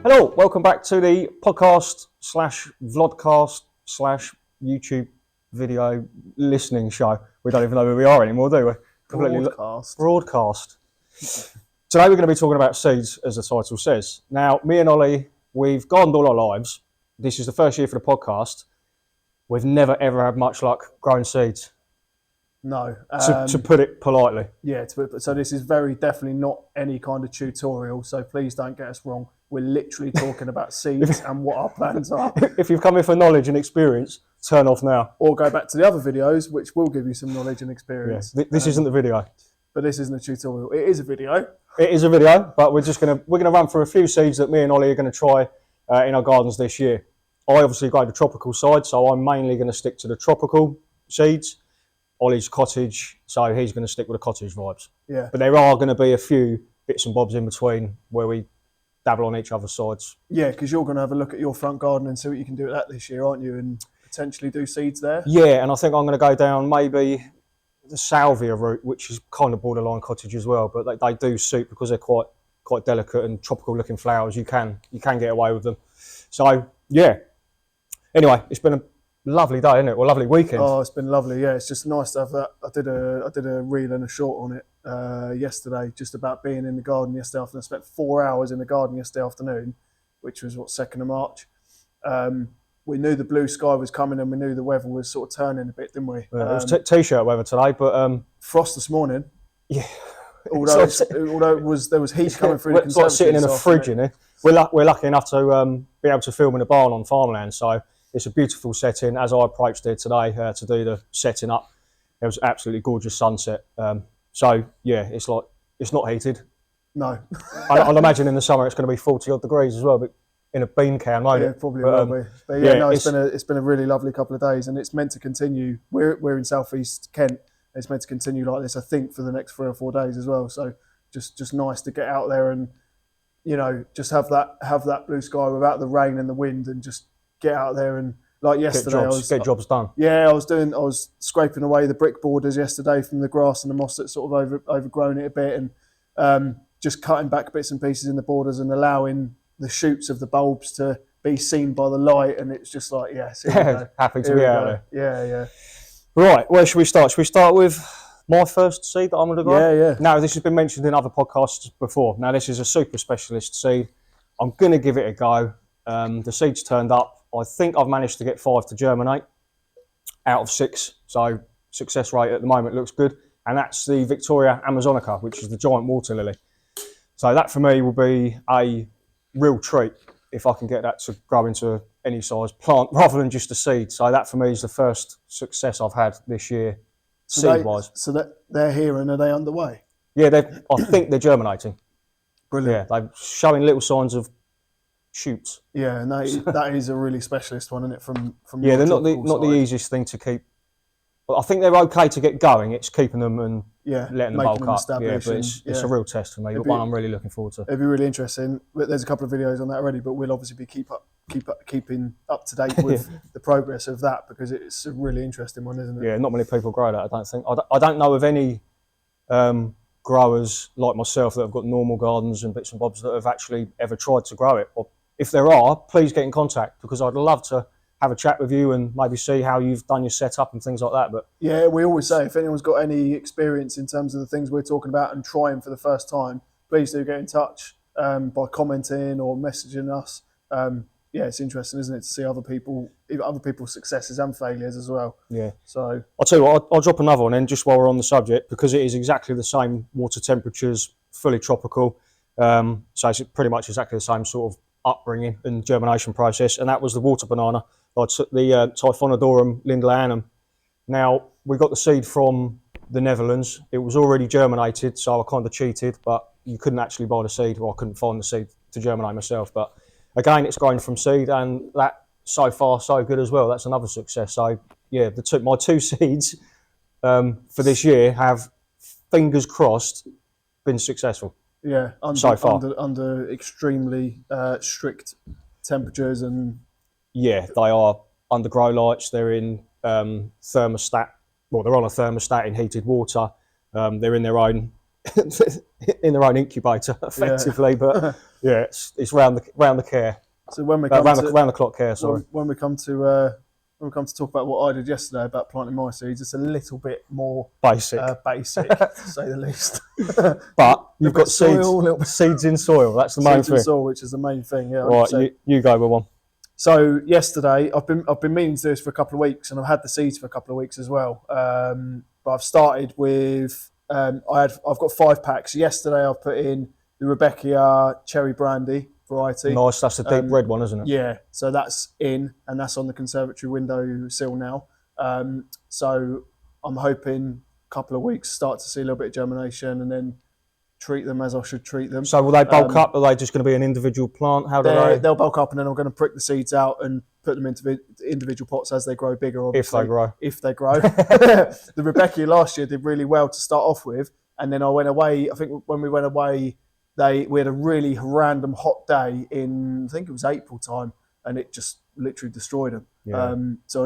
Hello, welcome back to the podcast slash vlogcast slash YouTube video listening show. We don't even know where we are anymore, do we? Broadcast. Today we're going to be talking about seeds, as the title says. Now, me and Ollie, we've gardened all our lives. This is the first year for the podcast. We've never ever had much luck growing seeds. No. To put it politely. Yeah, so this is very definitely not any kind of tutorial, so please don't get us wrong. We're literally talking about seeds and what our plans are. If you've come here for knowledge and experience, turn off now. Or go back to the other videos, which will give you some knowledge and experience. Yeah, this isn't the video. But this isn't a tutorial. It is a video. It is a video, but we're gonna run through a few seeds that me and Ollie are going to try in our gardens this year. I obviously go the tropical side, so I'm mainly going to stick to the tropical seeds. Ollie's cottage, so he's going to stick with the cottage vibes. Yeah. But there are going to be a few bits and bobs in between where we dabble on each other's sides. Yeah, because you're going to have a look at your front garden and see what you can do with that this year, aren't you? And potentially do seeds there. Yeah, and I think I'm going to go down maybe the salvia route, which is kind of borderline cottage as well, but they do suit because they're quite delicate and tropical looking flowers. You can get away with them. So yeah. Anyway, it's been a lovely day, isn't it? Well, lovely weekend. Oh, it's been lovely. Yeah, it's just nice to have that. I did a reel and a short on it yesterday, just about being in the garden yesterday afternoon. I spent 4 hours in the garden yesterday afternoon, which was 2nd of March. We knew the blue sky was coming, and we knew the weather was sort of turning a bit, didn't we? Yeah, it was t-shirt weather today, but frost this morning. Yeah. Although there was heat coming through the conservatory. It's like sitting in a fridge, you know. We're lucky enough to be able to film in a barn on farmland, so it's a beautiful setting. As I approached here today to do the setting up, it was absolutely gorgeous sunset. So yeah, it's not heated. No. I'll imagine in the summer it's going to be 40 odd degrees as well, but in a bean can, won't it? Yeah, probably will be. But yeah, no, it's been a really lovely couple of days, and it's meant to continue. We're in southeast Kent. It's meant to continue like this, I think, for the next 3 or 4 days as well. So just nice to get out there and, you know, just have that blue sky without the rain and the wind, and just get out there and, like yesterday, get jobs done. Yeah, I was scraping away the brick borders yesterday from the grass and the moss that sort of overgrown it a bit, and just cutting back bits and pieces in the borders and allowing the shoots of the bulbs to be seen by the light. And it's just like, yes, happy to be out there. Yeah. Right, where should we start? Should we start with my first seed that I'm going to grow? Yeah. Now, this has been mentioned in other podcasts before. Now, this is a super specialist seed. I'm going to give it a go. The seed's turned up. I think I've managed to get 5 to germinate out of 6. So success rate at the moment looks good. And that's the Victoria Amazonica, which is the giant water lily. So that for me will be a real treat if I can get that to grow into any size plant rather than just a seed. So that for me is the first success I've had this year, seed-wise. So they're here, and are they underway? Yeah, I think they're germinating. Brilliant. Yeah, they're showing little signs of shoots. Yeah, and that is a really specialist one, isn't it? From yeah, they're not the easiest thing to keep. But I think they're okay to get going. It's keeping them and letting them bulk up. Yeah, but it's a real test for me. But one I'm really looking forward to. It'd be really interesting. There's a couple of videos on that already, but we'll obviously be keeping up to date with the progress of that, because it's a really interesting one, isn't it? Yeah, not many people grow that, I don't think. I don't know of any growers like myself that have got normal gardens and bits and bobs that have actually ever tried to grow it. Or if there are, please get in contact, because I'd love to have a chat with you and maybe see how you've done your setup and things like that. But yeah, we always say if anyone's got any experience in terms of the things we're talking about and trying for the first time, please do get in touch by commenting or messaging us. Yeah, it's interesting, isn't it, to see other people's successes and failures as well. Yeah. So I'll tell you what, I'll drop another one in just while we're on the subject, because it is exactly the same water temperatures, fully tropical. So it's pretty much exactly the same sort of upbringing and germination process, and that was the water banana. I took the Typhonodorum lindleyanum. Now, we got the seed from the Netherlands. It was already germinated, so I kind of cheated, but you couldn't actually buy the seed, or I couldn't find the seed to germinate myself. But again, it's grown from seed, and that so far so good as well. That's another success. So yeah, my 2 seeds for this year have, fingers crossed, been successful. Yeah, so far under extremely strict temperatures. And yeah, they are under grow lights. They're in thermostat. Well, they're on a thermostat in heated water. They're in their own in their own incubator, effectively. But yeah, it's round the care. So when we come round the clock care, sorry. When we come to talk about what I did yesterday about planting my seeds, it's a little bit more basic, to say the least. But you've got seeds in soil. That's the main thing. Seeds in soil, which is the main thing. Yeah. Right, you go with one. So yesterday, I've been meaning to do this for a couple of weeks, and I've had the seeds for a couple of weeks as well. But I've started with I've got 5 packs. Yesterday, I've put in the Rudbeckia cherry brandy variety. Nice, that's the deep red one, isn't it? Yeah, so that's in, and that's on the conservatory window sill now. So I'm hoping a couple of weeks start to see a little bit of germination, and then treat them as I should treat them. So will they bulk up? Are they just going to be an individual plant? How do they'll bulk up, and then I'm going to prick the seeds out and put them into individual pots as they grow bigger. Obviously, if they grow. The Rudbeckia last year did really well to start off with, and then I went away. I think when we went away, we had a really random hot day in, I think it was April time, and it just literally destroyed them. Yeah. So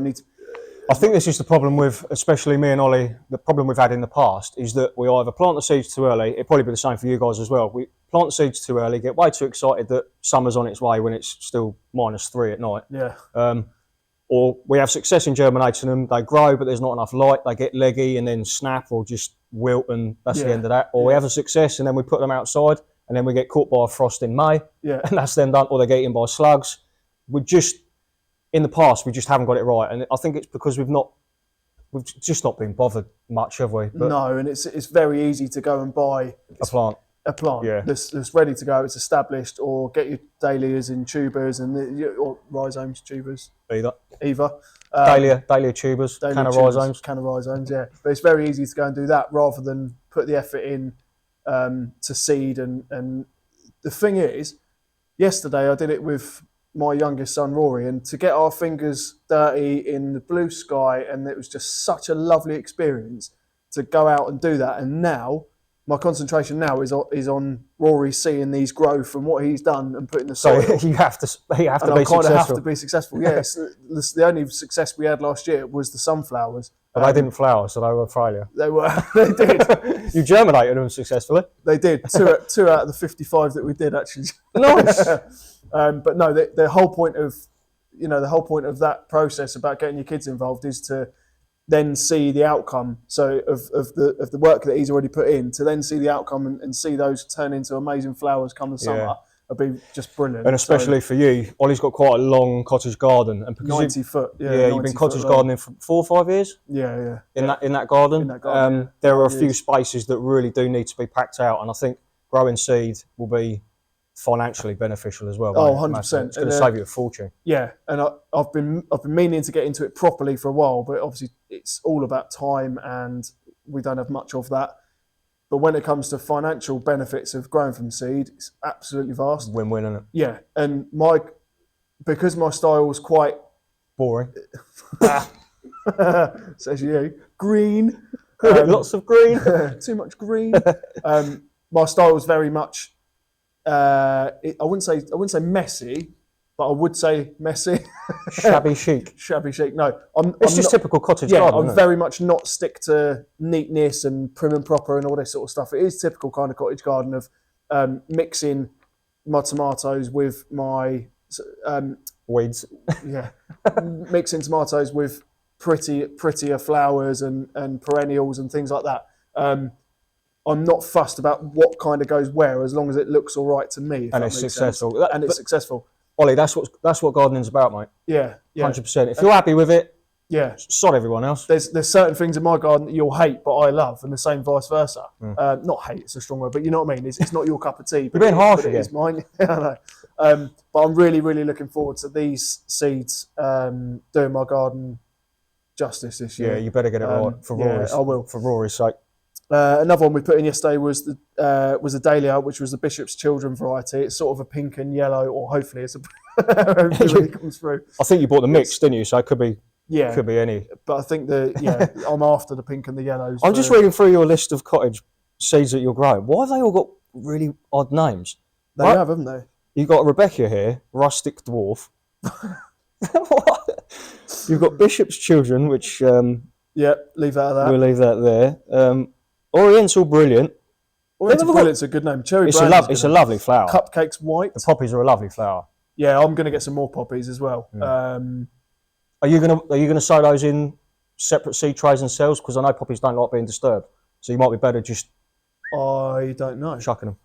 I think this is the problem with, especially me and Ollie, the problem we've had in the past is that we either plant the seeds too early, it'll probably be the same for you guys as well, we plant the seeds too early, get way too excited that summer's on its way when it's still -3 at night. Yeah. Or we have success in germinating them, they grow but there's not enough light, they get leggy and then snap or just wilt, and that's the end of that. Or we have a success and then we put them outside and then we get caught by a frost in May, and that's then done, or they get eaten by slugs. In the past, we just haven't got it right, and I think it's because we've just not been bothered much, have we? But no, and it's very easy to go and buy a plant that's ready to go, it's established, or get your dahlias in tubers or rhizomes tubers. Either. Dahlia tubers, can of rhizomes. Yeah. But it's very easy to go and do that rather than put the effort in to seed. And the thing is, yesterday I did it with my youngest son Rory, and to get our fingers dirty in the blue sky, and it was just such a lovely experience to go out and do that. And now my concentration now is on Rory seeing these grow from what he's done and putting the soil. So you have to be successful. Have to be successful. Yes, the only success we had last year was the sunflowers. But they didn't flower, so they were a failure. They did. You germinated them successfully. They did. Two out of the 55 that we did actually. Nice. But no, the whole point of that process about getting your kids involved is to then see the outcome. So of the work that he's already put in, to then see the outcome and see those turn into amazing flowers come the summer. It'd be just brilliant. And especially for you, Ollie's got quite a long cottage garden, and because 90 foot. You've been cottage gardening for 4 or 5 years. Yeah. In that garden. There are a few spaces that really do need to be packed out, and I think growing seed will be financially beneficial as well. Oh, 100%. It's going to save you a fortune. Yeah, and I've been meaning to get into it properly for a while, but obviously it's all about time, and we don't have much of that. But when it comes to financial benefits of growing from seed, it's absolutely vast. Win-win, isn't it? Yeah, and because my style was quite boring. Says you, green. Lots of green. Too much green. My style was very much. I wouldn't say messy, but I would say messy. Shabby chic. Shabby chic. No, it's just typical cottage garden. I'm very much not stick to neatness and prim and proper and all this sort of stuff. It is typical kind of cottage garden of mixing my tomatoes with my weeds. Yeah, mixing tomatoes with prettier flowers and perennials and things like that. I'm not fussed about what kind of goes where, as long as it looks all right to me. And it's successful. It's successful. Ollie, that's what gardening's about, mate. Yeah. 100%. If you're happy with it, yeah, sod everyone else. There's certain things in my garden that you'll hate, but I love, and the same vice versa. Not hate, it's a strong word, but you know what I mean. It's not your cup of tea. You're being harsh again. It's mine. I know. But I'm really, really looking forward to these seeds doing my garden justice this year. Yeah, you better get it right for Rory's. I will, for Rory's sake. Another one we put in yesterday was the dahlia, which was the Bishop's Children variety. It's sort of a pink and yellow, or hopefully hopefully it comes through. I think you bought the mix, didn't you? So it could be any. But I think I'm after the pink and the yellows. I'm just reading through your list of cottage seeds that you're growing. Why have they all got really odd names? They have, haven't they? You've got Rudbeckia here, rustic dwarf. You've got Bishop's Children, which leave that at that. We'll leave that there. Oriental brilliant. Oriental Brilliant's a good name. Cherry Brandy. It's a lovely flower. Cupcakes White. The poppies are a lovely flower. Yeah, I'm going to get some more poppies as well. Are you gonna sow those in separate seed trays and cells? Because I know poppies don't like being disturbed, so you might be better just. I don't know. Chucking them.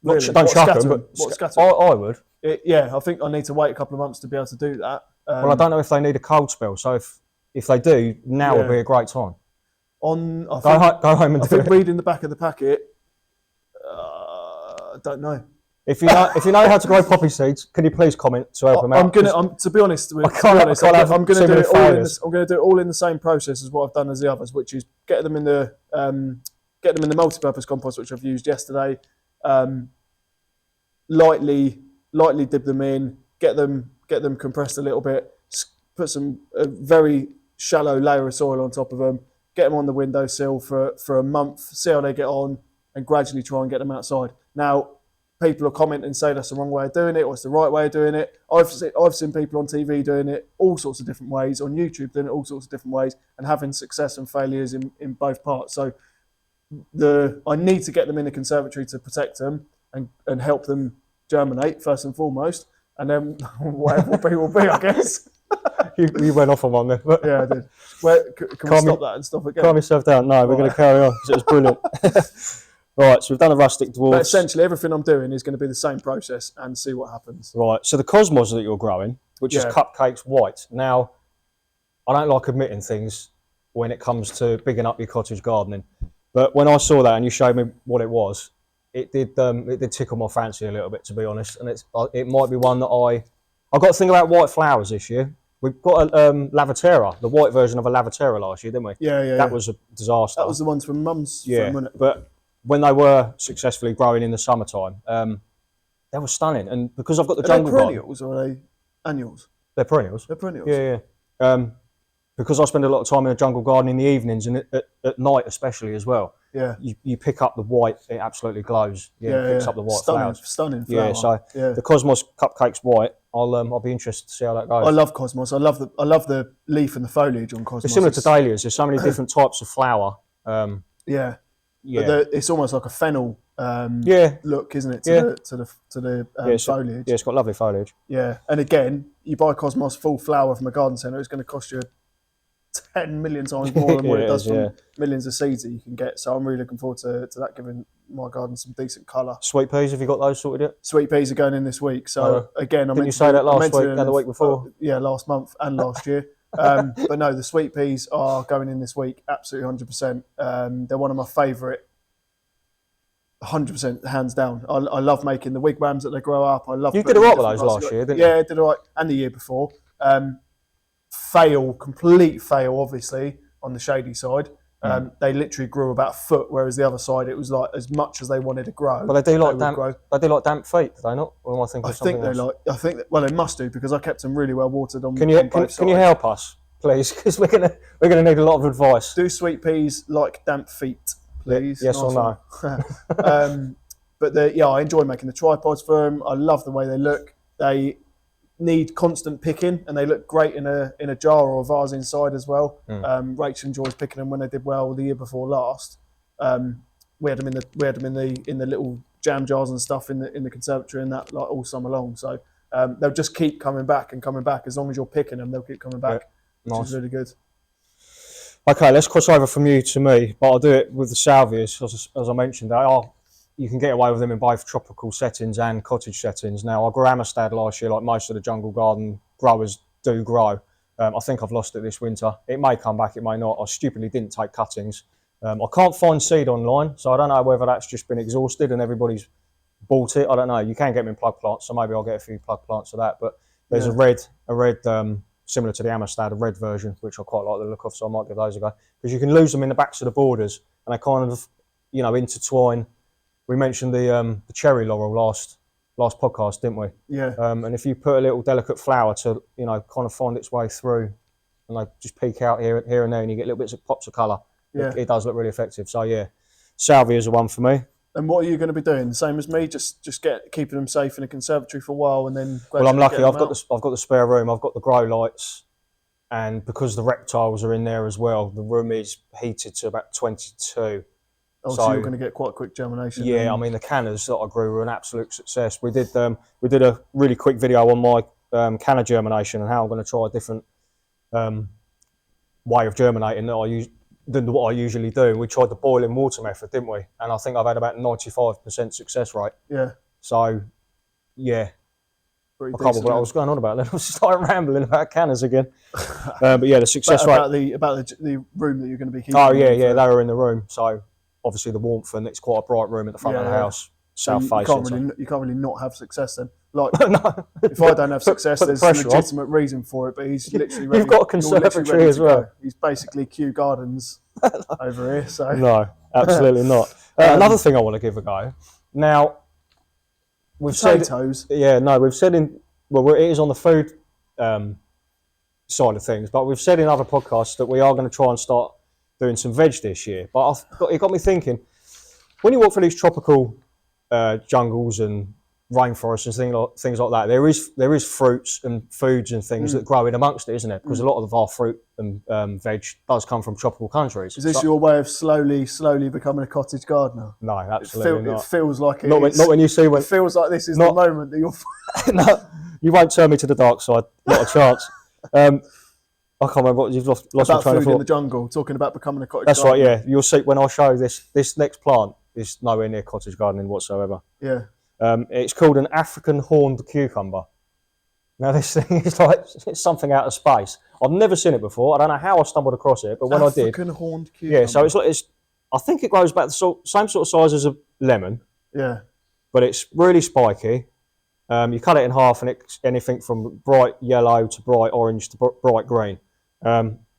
Really? Don't chuck them, but I would. I think I need to wait a couple of months to be able to do that. Well, I don't know if they need a cold spell, so if they do, now would be a great time. Go home and do it. Reading the back of the packet, I don't know. If you know how to grow poppy seeds, can you please comment to help them out? To be honest, I'm going to do it all in the same process as what I've done as the others, which is get them in the multi-purpose compost, which I've used yesterday. Lightly dip them in, get them compressed a little bit, put a very shallow layer of soil on top of them, get them on the windowsill for a month, see how they get on, and gradually try and get them outside. Now, people will comment and say that's the wrong way of doing it, or it's the right way of doing it. I've seen people on TV doing it all sorts of different ways, on YouTube doing it all sorts of different ways, and having success and failures in both parts. So I need to get them in the conservatory to protect them and help them germinate first and foremost, and then whatever will be, I guess. You went off on one there. Yeah, I did. Can we stop that and stop again? Calm yourself down. No, we're going to carry on because it was brilliant. Right, so we've done a rustic dwarf. But essentially, everything I'm doing is going to be the same process and see what happens. Right, so the cosmos that you're growing, which is Cupcakes White. Now, I don't like admitting things when it comes to bigging up your cottage gardening, but when I saw that and you showed me what it was, it did tickle my fancy a little bit, to be honest. And it might be one that I got to think about white flowers this year. We got a Lavatera, the white version of a Lavatera last year, didn't we? Yeah. That was a disaster. That was the ones from Mum's. Yeah, but when they were successfully growing in the summertime, they were stunning. And because I've got the jungle garden... Are they perennials or are they annuals? They're perennials. They're perennials. Yeah. Because I spend a lot of time in the jungle garden in the evenings and at night especially as well. Yeah. You pick up the white, it absolutely glows. It picks up the white flowers. Stunning flower. Yeah, so the Cosmos Cupcakes White, I'll be interested to see how that goes. I love Cosmos. I love the leaf and the foliage on Cosmos. It's similar to dahlias. There's so many different types of flower. Yeah. But it's almost like a fennel look, isn't it? To the foliage. Yeah, it's got lovely foliage. Yeah, and again, you buy Cosmos full flower from a garden centre, it's going to cost you 10 million times more than what it does from millions of seeds that you can get. So I'm really looking forward to that, giving my garden some decent colour. Sweet peas, have you got those sorted yet? Sweet peas are going in this week. So again, didn't you say that last week and the week before? Yeah, last month and last year. But no, the sweet peas are going in this week, absolutely 100%. They're one of my favourite, 100% hands down. I love making the wigwams that they grow up. I love. You did a lot with those last year, didn't you? Yeah, I did all right, and the year before. Complete fail, obviously, on the shady side. They literally grew about a foot, whereas the other side it was like as much as they wanted to grow. But they do like damp. They do like damp feet, do they not? Or am I thinking something else? Well, they must do because I kept them really well watered on. Can you help us, please? Because we're gonna need a lot of advice. Do sweet peas like damp feet, please? Yes or no? But I enjoy making the tripods for them. I love the way they look. They need constant picking, and they look great in a jar or a vase inside as well. Rachel enjoys picking them when they did well the year before last. We had them in the little jam jars and stuff in the conservatory and that like all summer long. So they'll just keep coming back and coming back as long as you're picking them. They'll keep coming back, which is really good. Okay, let's cross over from you to me, but I'll do it with the salvias as I mentioned. You can get away with them in both tropical settings and cottage settings. Now, I grew Amistad last year, like most of the jungle garden growers do grow. I think I've lost it this winter. It may come back, it may not. I stupidly didn't take cuttings. I can't find seed online, so I don't know whether that's just been exhausted and everybody's bought it. I don't know. You can get them in plug plants, so maybe I'll get a few plug plants of that. But there's a red, similar to the Amistad, a red version, which I quite like the look of, so I might give those a go. Because you can lose them in the backs of the borders, and they kind of, intertwine. We mentioned the cherry laurel last podcast, didn't we? Yeah. And if you put a little delicate flower to, kind of find its way through, and they just peek out here and there, and you get little bits of pops of colour. Yeah. It does look really effective. So yeah, salvias are one for me. And what are you going to be doing? The same as me, just keeping them safe in a conservatory for a while, and then. Well, I'm lucky. I've got the spare room. I've got the grow lights, and because the reptiles are in there as well, the room is heated to about 22. Oh, so you're going to get quite quick germination. Yeah, I mean the cannas that I grew were an absolute success. We did a really quick video on my canna germination and how I'm going to try a different way of germinating than what I usually do. We tried the boiling water method, didn't we? And I think I've had about 95% success rate. Yeah. So, yeah. Pretty I can't remember what I was going on about then. I was starting rambling about cannas again. But yeah, the success rate. About the room that you're going to be keeping. Oh yeah, they were in the room. So obviously the warmth, and it's quite a bright room at the front of the house, south facing. You can't really not have success then. Like no. If I don't have success, there's a legitimate reason for it. But he's literally ready. You've got a conservatory as well. He's basically Kew Gardens over here. So no, absolutely not. Another thing I want to give a go. Now we've potatoes. We've said it is on the food side of things, but we've said in other podcasts that we are going to try and start doing some veg this year. But it got me thinking, when you walk through these tropical jungles and rainforests and things like that, there is fruits and foods and things that grow in amongst it, isn't it? Because a lot of our fruit and veg does come from tropical countries. Is this your way of slowly becoming a cottage gardener? No, absolutely not. It feels like it. Not when you see when. It feels like this is the moment that you're. No, you won't turn me to the dark side. Not a chance. I can't remember what you've lost my train of thought. Food in the jungle, talking about becoming a cottage gardener. That's right, yeah. You'll see when I show this next plant is nowhere near cottage gardening whatsoever. Yeah. It's called an African horned cucumber. Now this thing is it's something out of space. I've never seen it before. I don't know how I stumbled across it, but when I did. African horned cucumber. Yeah, so I think it grows about the same sort of size as a lemon. Yeah. But it's really spiky. You cut it in half and it's anything from bright yellow to bright orange to bright green.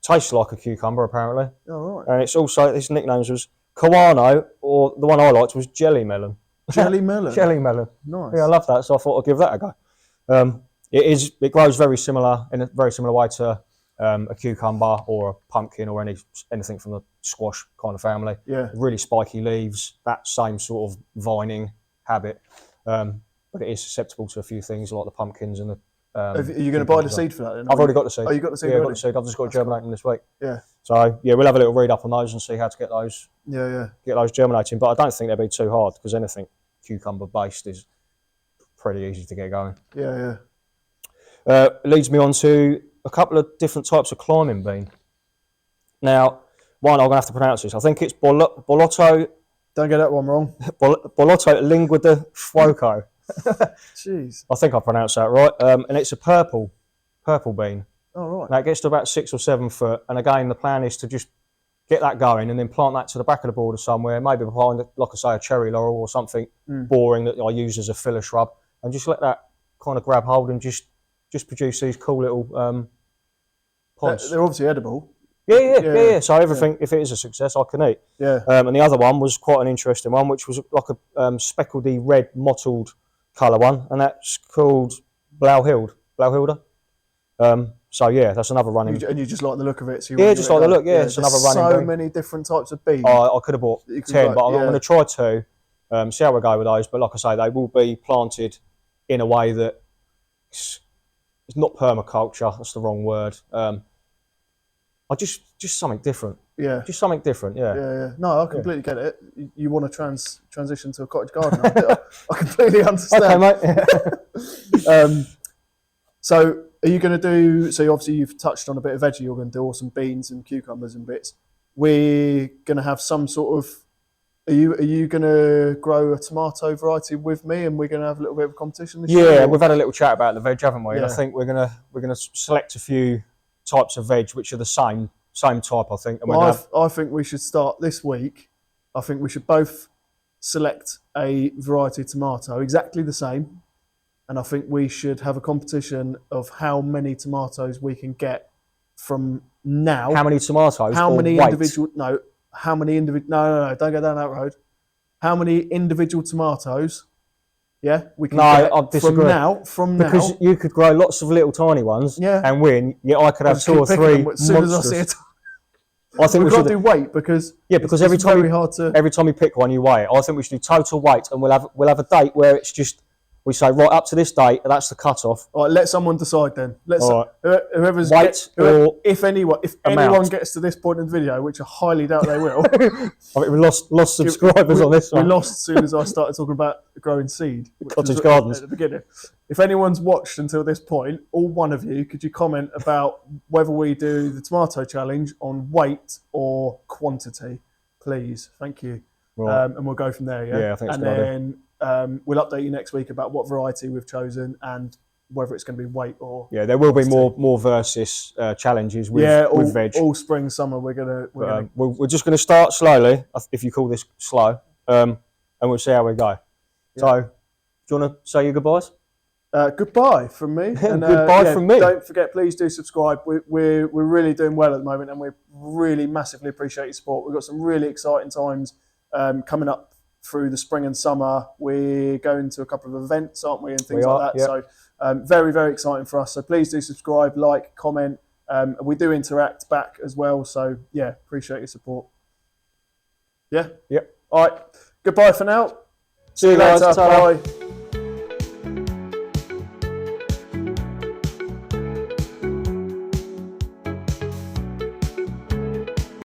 Tastes like a cucumber apparently. Oh, right. And it's also, his nicknames was Kawano, or the one I liked was Jelly Melon. Jelly melon? Jelly melon. Nice. Yeah, I love that, so I thought I'd give that a go. It grows very similar, in a very similar way to a cucumber or a pumpkin or anything from the squash kind of family. Yeah. Really spiky leaves, that same sort of vining habit. But it is susceptible to a few things like the pumpkins and the. Are you going to buy the seed for that then? I've already got the seed. Oh, you got the seed? Yeah, I've got the seed. I've just got to germinate them this week. Yeah. So yeah, we'll have a little read up on those and see how to get those. Yeah. Get those germinating, but I don't think they'll be too hard because anything cucumber based is pretty easy to get going. Yeah. Leads me on to a couple of different types of climbing bean. Now, one I'm going to have to pronounce this. I think it's Bolotto. Don't get that one wrong. Bolotto linguida fuoco. Jeez. I think I pronounced that right. And it's a purple bean. Oh, right. Now it gets to about 6 or 7 foot. And again, the plan is to just get that going and then plant that to the back of the border somewhere, maybe behind, like I say, a cherry laurel or something boring that I use as a filler shrub, and just let that kind of grab hold and just produce these cool little pods. They're obviously edible. Yeah. So everything, if it is a success, I can eat. Yeah. And the other one was quite an interesting one, which was like a speckledy red mottled colour one, and that's called Blauhilda. So yeah, that's another running. And you just like the look of it. So just like the look. Yeah, it's another running. So bean. many different types of beans. I could have bought 10, but I'm going to try 2. See how we go with those. But like I say, they will be planted in a way that it's not permaculture. That's the wrong word. I just something different. Yeah. Just something different. Yeah. Yeah. No, I completely get it. You want to transition to a cottage garden. I completely understand. Okay, mate. So are you going to do? So obviously you've touched on a bit of veggie. You're going to do some beans and cucumbers and bits. We're going to have some sort of. Are you going to grow a tomato variety with me, and we're going to have a little bit of competition this year? Yeah, we've had a little chat about the veg, haven't we? Yeah. And I think we're gonna select a few types of veg which are the same type, I think. And I think we should start this week. I think we should both select a variety of tomato, exactly the same. And I think we should have a competition of how many tomatoes we can get from now. How many tomatoes? How many weight? individual? No. How many individual? No. Don't go down that road. How many individual tomatoes? Yeah, we can get I disagree. From now. Because you could grow lots of little tiny ones and win. Yeah, I could have 2 or 3 as soon as I see it. I think we've got to do weight because every time you pick one, you weigh it. I think we should do total weight, and we'll have a date where it's just we say, right, up to this date, that's the cut-off. All right, let someone decide then. Whoever's if anyone gets to this point in the video, which I highly doubt they will. I think we lost subscribers on this one. We lost as soon as I started talking about growing seed. Cottage gardens. At the beginning. If anyone's watched until this point, all one of you, could you comment about whether we do the tomato challenge on weight or quantity, please? Thank you. Right. And we'll go from there, yeah? Yeah, I think it's a good idea. We'll update you next week about what variety we've chosen and whether it's going to be weight or... Yeah, there will be more versus challenges with veg. All spring, summer, we're just going to start slowly, if you call this slow, and we'll see how we go. Yeah. So, do you want to say your goodbyes? Goodbye from me. And, goodbye from me. Don't forget, please do subscribe. We're really doing well at the moment, and we really massively appreciate your support. We've got some really exciting times coming up through the spring and summer. We're going to a couple of events, aren't we, and things like that. Yep. So very, very exciting for us. So please do subscribe, like, comment. We do interact back as well. So yeah, appreciate your support. Yeah? Yep. All right. Goodbye for now. See you later. Bye.